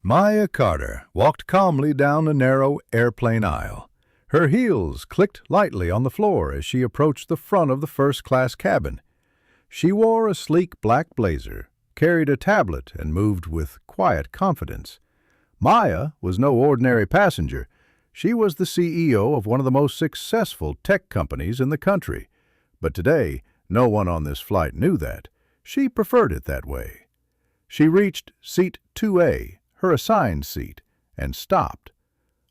Maya Carter walked calmly down the narrow airplane aisle. Her heels clicked lightly on the floor as she approached the front of the first-class cabin. She wore a sleek black blazer, carried a tablet, and moved with quiet confidence. Maya was no ordinary passenger. She was the CEO of one of the most successful tech companies in the country. But today, no one on this flight knew that. She preferred it that way. She reached seat 2A, her assigned seat, and stopped.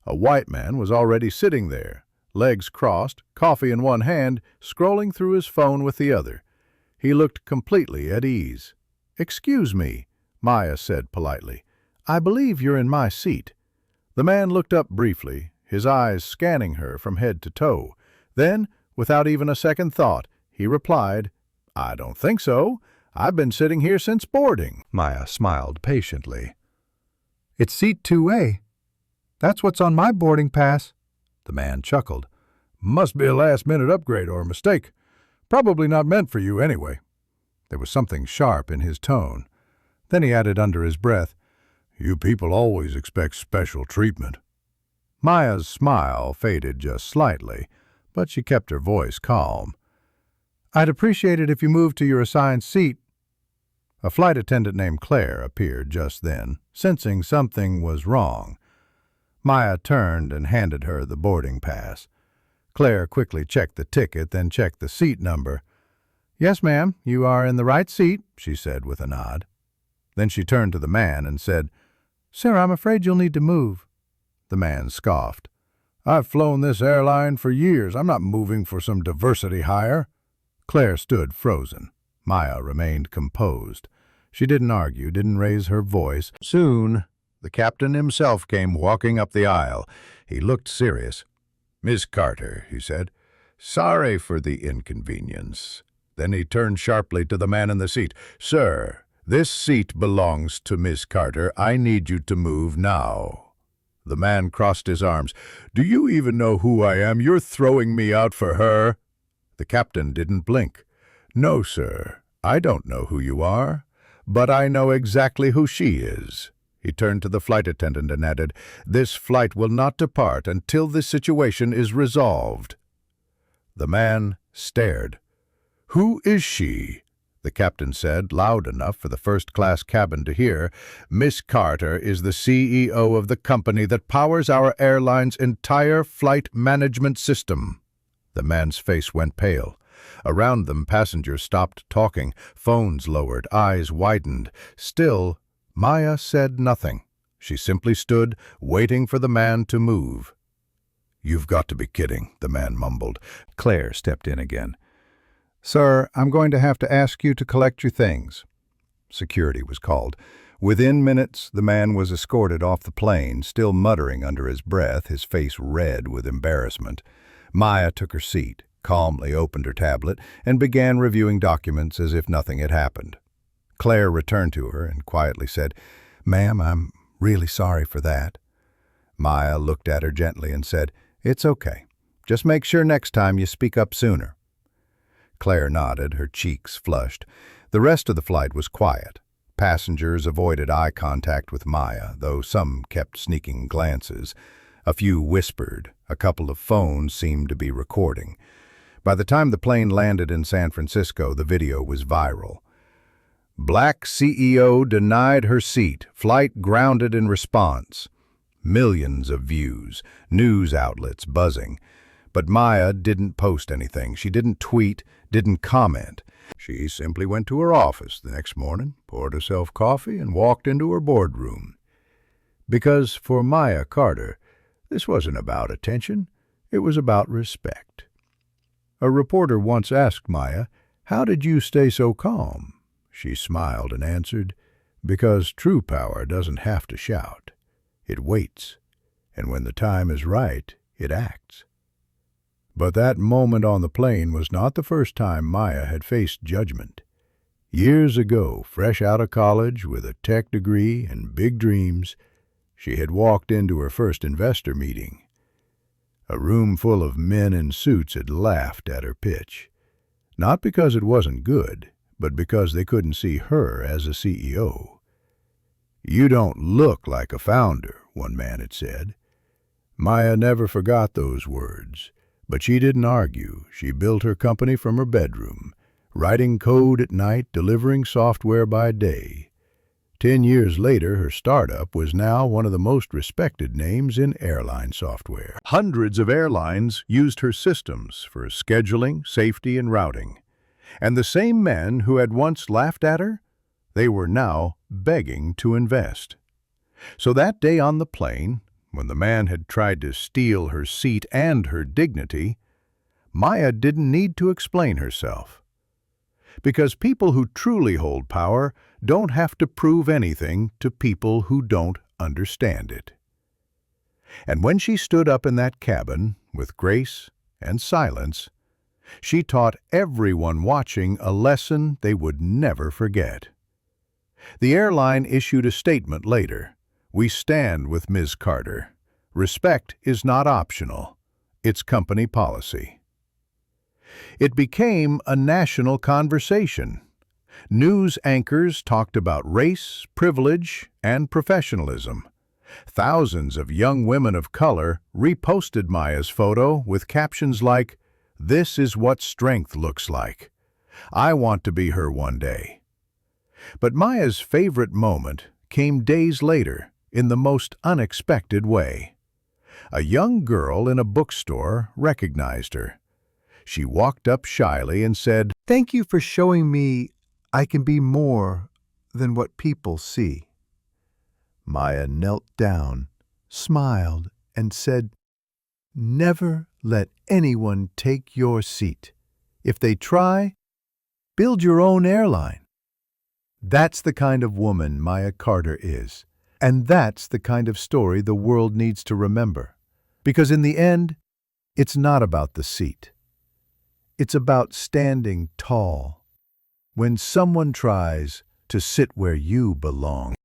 A white man was already sitting there, legs crossed, coffee in one hand, scrolling through his phone with the other. He looked completely at ease. "Excuse me," Maya said politely. "I believe you're in my seat." The man looked up briefly, his eyes scanning her from head to toe. Then, without even a second thought, he replied, "I don't think so. I've been sitting here since boarding." Maya smiled patiently. "It's seat 2A. That's what's on my boarding pass." The man chuckled. "Must be a last-minute upgrade or a mistake. Probably not meant for you anyway." There was something sharp in his tone. Then he added under his breath, "You people always expect special treatment." Maya's smile faded just slightly, but she kept her voice calm. "I'd appreciate it if you moved to your assigned seat." A flight attendant named Claire appeared just then, sensing something was wrong. Maya turned and handed her the boarding pass. Claire quickly checked the ticket, then checked the seat number. "Yes, ma'am, you are in the right seat," she said with a nod. Then she turned to the man and said, "Sir, I'm afraid you'll need to move." The man scoffed. "I've flown this airline for years. I'm not moving for some diversity hire." Claire stood frozen. Maya remained composed. She didn't argue, didn't raise her voice. Soon, the captain himself came walking up the aisle. He looked serious. "Miss Carter," he said, "sorry for the inconvenience." Then he turned sharply to the man in the seat. "Sir, this seat belongs to Miss Carter. I need you to move now." The man crossed his arms. "Do you even know who I am? You're throwing me out for her." The captain didn't blink. "No, sir, I don't know who you are, but I know exactly who she is." He turned to the flight attendant and added, "This flight will not depart until this situation is resolved." The man stared. "Who is she?" The captain said, loud enough for the first-class cabin to hear. "Miss Carter is the CEO of the company that powers our airline's entire flight management system." The man's face went pale. Around them, passengers stopped talking, phones lowered, eyes widened. Still, Maya said nothing. She simply stood, waiting for the man to move. "You've got to be kidding," the man mumbled. Claire stepped in again. "Sir, I'm going to have to ask you to collect your things." Security was called. Within minutes, the man was escorted off the plane, still muttering under his breath, his face red with embarrassment. Maya took her seat, calmly opened her tablet, and began reviewing documents as if nothing had happened. Claire returned to her and quietly said, "Ma'am, I'm really sorry for that." Maya looked at her gently and said, "It's okay. Just make sure next time you speak up sooner." Claire nodded, her cheeks flushed. The rest of the flight was quiet. Passengers avoided eye contact with Maya, though some kept sneaking glances. A few whispered. A couple of phones seemed to be recording. By the time the plane landed in San Francisco, the video was viral. "Black CEO denied her seat. Flight grounded in response." Millions of views, news outlets buzzing. But Maya didn't post anything. She didn't tweet, didn't comment. She simply went to her office the next morning, poured herself coffee, and walked into her boardroom. Because for Maya Carter, this wasn't about attention. It was about respect. A reporter once asked Maya, "How did you stay so calm?" She smiled and answered, "Because true power doesn't have to shout. It waits, and when the time is right, it acts." But that moment on the plane was not the first time Maya had faced judgment. Years ago, fresh out of college with a tech degree and big dreams, she had walked into her first investor meeting. A room full of men in suits had laughed at her pitch. Not because it wasn't good, but because they couldn't see her as a CEO. "You don't look like a founder," one man had said. Maya never forgot those words, but she didn't argue. She built her company from her bedroom, writing code at night, delivering software by day. 10 years later, her startup was now one of the most respected names in airline software. Hundreds of airlines used her systems for scheduling, safety, and routing. And the same men who had once laughed at her, they were now begging to invest. So that day on the plane, when the man had tried to steal her seat and her dignity, Maya didn't need to explain herself. Because people who truly hold power don't have to prove anything to people who don't understand it. And when she stood up in that cabin, with grace and silence, she taught everyone watching a lesson they would never forget. The airline issued a statement later. "We stand with Ms. Carter. Respect is not optional. It's company policy." It became a national conversation. News anchors talked about race, privilege, and professionalism. Thousands of young women of color reposted Maya's photo with captions like, "This is what strength looks like. I want to be her one day." But Maya's favorite moment came days later in the most unexpected way. A young girl in a bookstore recognized her. She walked up shyly and said, "Thank you for showing me I can be more than what people see." Maya knelt down, smiled, and said, "Never let anyone take your seat. If they try, build your own airline." That's the kind of woman Maya Carter is. And that's the kind of story the world needs to remember. Because in the end, it's not about the seat. It's about standing tall when someone tries to sit where you belong.